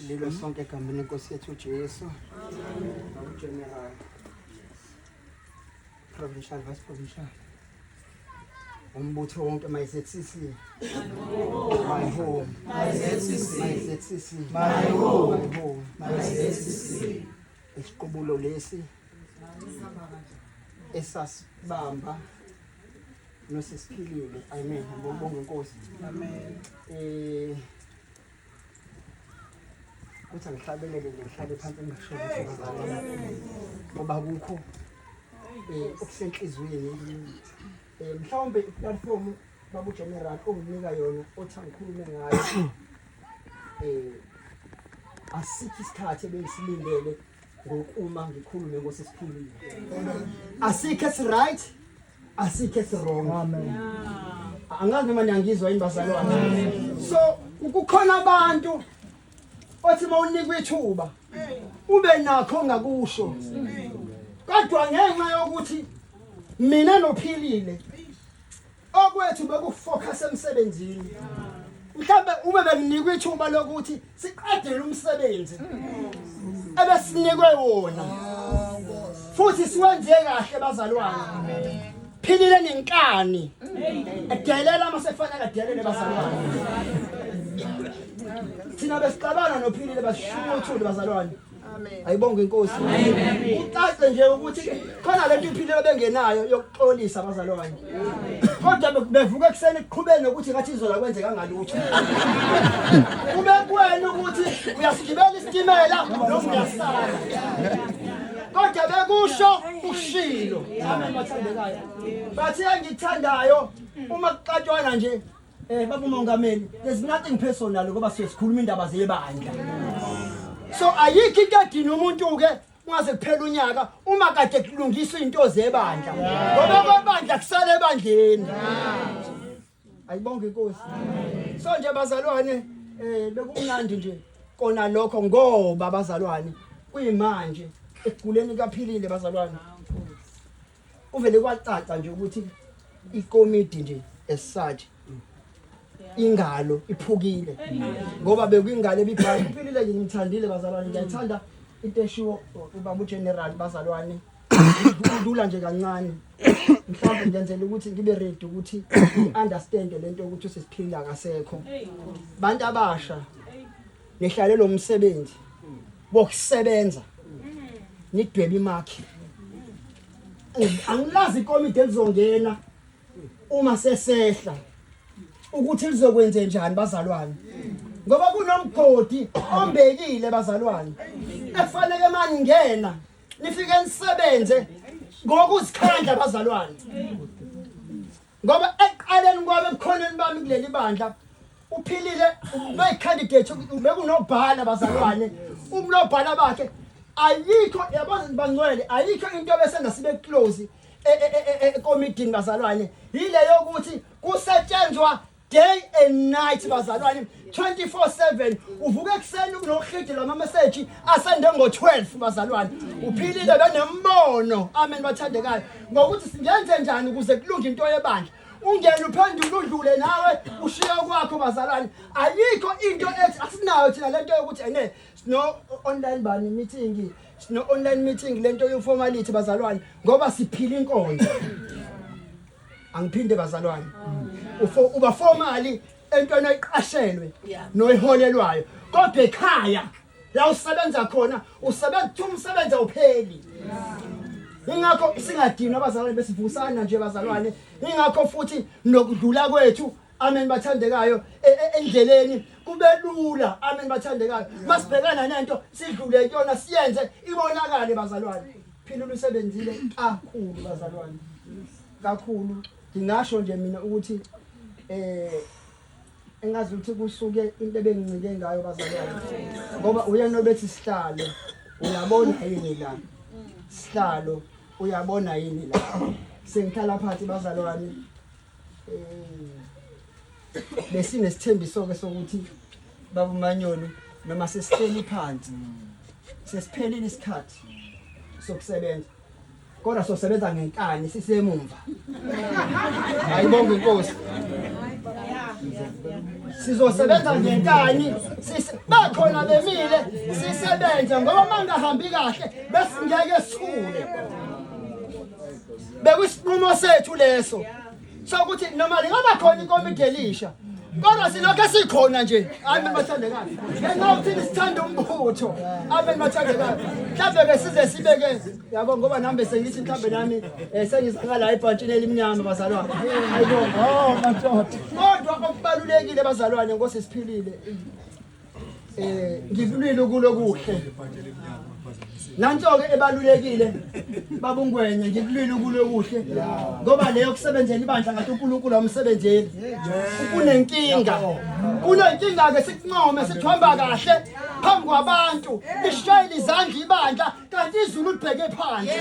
Lelo sonke egameni lenkosi yethu uJesu. General provincial vice provincial umbutho wonke MyZCC my home MyZCC my home MyZCC isiqubulo lesi esasibamba nosisiphilile amen ngibonga inkosi amen uthi ngihlabelele ngihlale phansi ngisho ukuthi ngoba kukho okusenhlizweni mhlawumbe iplatform babu general onginika yona othi ngikhulume ngayo asikho isikhathi ebengisilindele ngokuma ngikhulume ngosisiphilile asikho esi right asikho esi wrong amen angazi noma niyangizwa imbazalwane so ukukhona abantu othi mawunikwe ithuba ube nakho ngakusho kodwa ngenxa yokuthi mina nophilile okwethu bekufocus emsebenzini mhlawumbe ube benginikwe ithuba lokuthi siqedele umsebenzi ebesinikwe wona futhi siwenze kahle bazalwane philile nenkani edelela amasefanele edelele bazalwane thina besixabana nophilile bashukuthule bazalwane ayibonge inkosi ucace nje ukuthi khona lento iphilile bengenayo yokuxolisa abazalwane kodwa bevuka ekseni iqhubeni nokuthi ngathi izola kwenzeka ngalutho kube kuwena ukuthi uyasigibela isitimela noma uyasala kodwa bekusho ushilo amen bathandekayo bathi engithandayo uma kuqatshwana nje baba umongameli there's nothing personal ngoba sikhuluma indaba zebandla so ayikho into edina umuntu ke ungaze kuphela unyaka uma kade kulungiswa into zebandla ngoba kwebandla kusale ebandleni ayibonge inkosi so nje bazalwane bekumnandi nje kona lokho ngoba bazalwane kuyimanje eguleni kaphilile bazalwane uvele kwacaca nje ukuthi ikomiti nje as ingalo iphukile ngoba bekuyingalo ebibhali iphilile nje ngimthandile bazalwane ngiyayithanda into eshiwo ubaba uGeneral bazalwane udlula nje kancane mhlawumbe ngiyenzela ukuthi ngibe ready ukuthi understand lento ukuthi sesiphila kasekho bantu abasha nehlale lo msebenzi wokusebenza nidwebe imakhi angilazi ikomiti elizongena uma sesehla ukuthi lizokwenza njani bazalwane ngoba kunomgodi ombekile bazalwane efanele manje ngena nifike nisebenze ngokuzikhandla bazalwane ngoba eqaleni kwabe bukhoneni bami kuleli bandla uphilile ubeyicandidate bekunobhala bazalwane umlobhala bakhe ayikho yabazi bangcwele ayikho into bese ngasibe close committee bazalwane ile yokuthi kusetshenzwa day and night bazalwane 24/7 uvuka ekseni kunohlidela ama message asende ngo12 bazalwane uphilile benembono amen bathandekayo ngokuthi singenze njani ukuze kulunge into yebandla ungene uphendule udlule nawe ushiya kwakho bazalwane ayikho into ethi asinayo thina lento yokuthi ene sino online bani meeting sino online meeting lento yoformality bazalwane ngoba siphila inkonzo angiphinde bazalwane uba formally entweni ayiqashelwe noyiholelwayo kodwa ekhaya la usebenza khona usebenza umsebenzi awupheli ingakho singadinwa abazalwane besivusana nje bazalwane ingakho futhi nokudlula kwethu amen bathandekayo endleleni kube lula amen bathandekayo masibhekana nento sidlule yona siyenze ibonakale bazalwane phila usebenzile kakhulu bazalwane kakhulu ngingasho nje mina ukuthi engazi ukuthi kusuke into ebengincike ngayo bazalwane ngoba uyena obethi sihlalo uyabona yini la sihlalo uyabona yini la sengikhala phansi bazalwane besinesithembiso ke sokuthi baba uManyoni noma sesihleli phansi sesiphelile isikhathi sokusebenza kodwa sosebenza ngenkani sisemumva. Ayibonge inkosi. Sizosebenza ngenkani bakhona bemile sisebenze ngoba mangahambi kahle bese ngeke sithule. Bekusinqumo sethu leso sokuthi noma lingaba khona inkomo igelisha kodwa silokho sikhona nje. Amen bathandekayo. Ngenxa yokuthi sithanda umbutho. Amen bathandekayo. Mhlawumbe ke size sibeke yabo ngoba nambe sengithi mhlawumbe nami sengizaka la ebhantshini elimnyama bazalwane. Ayibonga. Madoda. Kodwa okubalulekile bazalwane ngose siphilile. Ngivulile kulokuhle. Nanto ke ebalulekile babungwenye ngivulile kulokuhle ngoba leyo kusebenzela ibandla ngathi uNkulunkulu amsebenzeli. Kunenkinga ke sikunqome sithomba kahle phambi kwabantu lishayela izandla ibandla kanti izulu libheke phansi.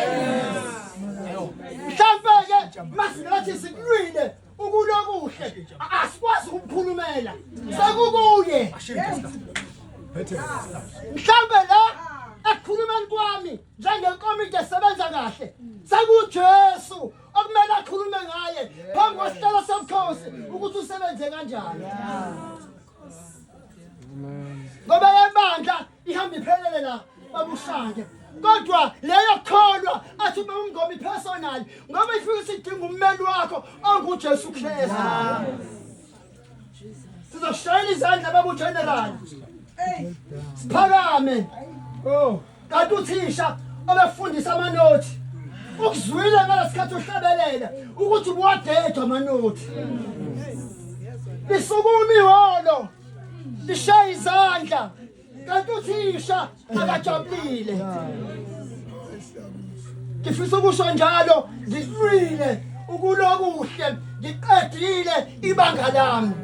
Mhlawumbe ke masinathi sikulwile ukulokuhle asikwazi ukukhulumela sekukuye. Mhlawumbe la akhulumeni kwami njengenkomiti esebenza kahle sekuJesu okumele akhulume ngaye phambi kwesihlalo sobukhosi ukuthi usebenze kanjani. Ngoba yebandla ihamba iphelele la babushange kodwa leyo kholwa athi umngoma personal ngoba ifika sidinga ummeli wakho onguJesu Kristu. Sizoshayela izandla babugeneral. Siphakame. Kanti uthisha obefundisa amanothi ukuzwile ngalesikhathi uhlabelela ukuthi ubuwadedwa amanothi. Lisukuma iholo lishaya izandla kanti uthisha akajabulile. Ngifisa ukusho njalo ngilwile ukulokuhle ngiqedile ibanga lami.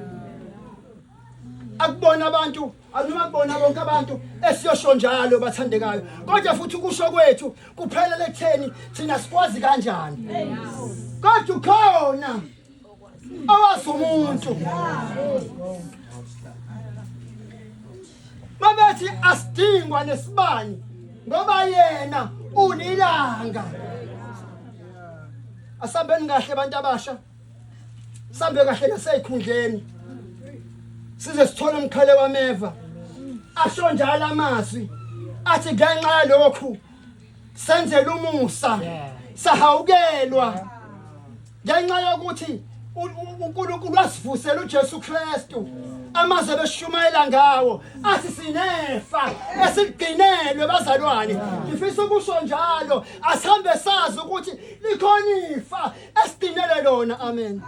Akubona abantu anoma kubona bonke abantu esiyosho njalo bathandekayo kodwa futhi ukusho kwethu kuphelele ekutheni thina sikwazi kanjani. Kodwa ukhona owazi umuntu mabethi asidingwa nesibani ngoba yena unilanga. Asambeni kahle abantu abasha sambe kahle naseyikhundleni size sithola umkhale wameva asho njalo amazwi athi ngenxa yalokhu senzela umusa sahawukelwa ngenxa yokuthi uNkulunkulu wasivusela uJesu Kristu amaze beshumayela ngawo athi sinefa esigcinelwe bazalwane. Ngifisa ukusho njalo asihambe sazi ukuthi likhona ifa esigcinelwe lona. Amen.